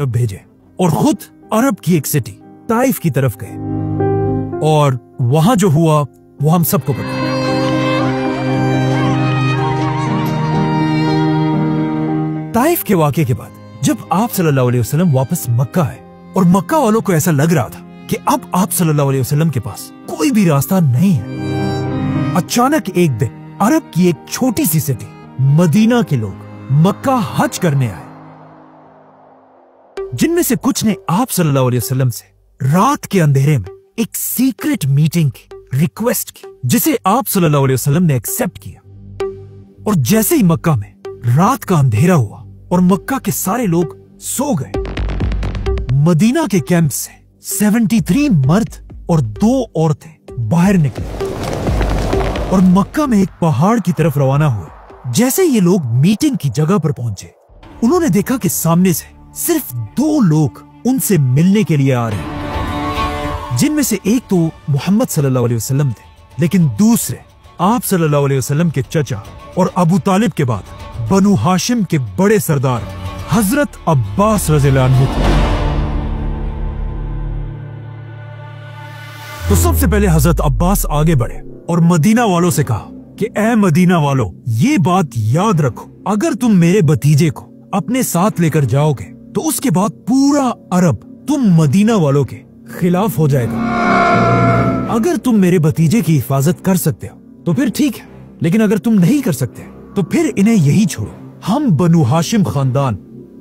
तरफ भेजे और खुद अरब की एक सिटी ताइफ की तरफ गए। और वहां जो हुआ वो हम सबको पता है। ताइफ के वाक़े के बाद जब आप सल्लल्लाहु अलैहि वसल्लम वापस मक्का आए और मक्का वालों को ऐसा लग रहा था कि अब आप सल्लल्लाहु अलैहि वसल्लम के पास कोई भी रास्ता नहीं है, अचानक एक दिन अरब की एक छोटी सी सिटी मदीना के लोग मक्का हज करने आए, जिनमें से कुछ ने आप सल्लल्लाहु अलैहि वसल्लम से रात के अंधेरे में एक सीक्रेट मीटिंग की रिक्वेस्ट की, जिसे आप सल्लल्लाहु अलैहि वसल्लम ने एक्सेप्ट किया। और जैसे ही मक्का में रात का अंधेरा हुआ और मक्का के सारे लोग सो गए, मदीना के कैंप से 73 मर्द और 2 औरतें बाहर निकले और मक्का में एक पहाड़ की तरफ रवाना हुए। जैसे ये लोग मीटिंग की जगह पर पहुंचे, उन्होंने देखा कि सामने से सिर्फ 2 लोग उनसे मिलने के लिए आ रहे हैं, जिनमें से एक तो मोहम्मद सल्लल्लाहु अलैहि वसल्लम थे, लेकिन दूसरे आप सल्लल्लाहु अलैहि वसल्लम के चचा और अबू तालिब के बाद बनु हाशिम के बड़े सरदार हजरत अब्बास रज़ियल्लाहु अन्हु थे। तो सबसे पहले हजरत अब्बास आगे बढ़े और मदीना वालों से कहा कि ए मदीना वालों, ये बात याद रखो, अगर तुम मेरे भतीजे को अपने साथ लेकर जाओगे तो उसके बाद पूरा अरब तुम मदीना वालों के खिलाफ हो जाएगा। अगर तुम मेरे भतीजे की हिफाजत कर सकते हो तो फिर ठीक है, लेकिन अगर तुम नहीं कर सकते तो फिर इन्हें यही छोड़ो, हम बनु हाशिम खानदान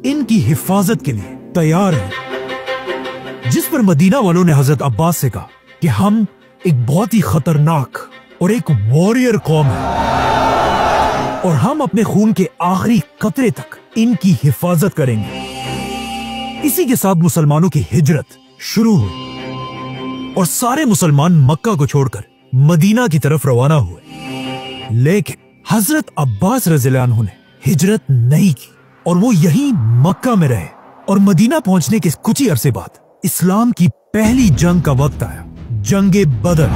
इनकी हिफाजत के लिए तैयार हैं। जिस पर मदीना वालों ने हजरत अब्बास से कहा कि हम एक बहुत ही खतरनाक और एक वॉरियर कौम है और हम अपने खून के आखिरी कतरे तक इनकी हिफाजत करेंगे। इसी के साथ मुसलमानों की हिजरत शुरू हुई और सारे मुसलमान मक्का को छोड़कर मदीना की तरफ रवाना हुए। लेकिन हजरत अब्बास रज़ियल्लाहु अन्हु ने हिजरत नहीं की और वो यहीं मक्का में रहे। और मदीना पहुंचने के कुछ ही अरसे बाद इस्लाम की पहली जंग का वक्त आया, जंगे बदर।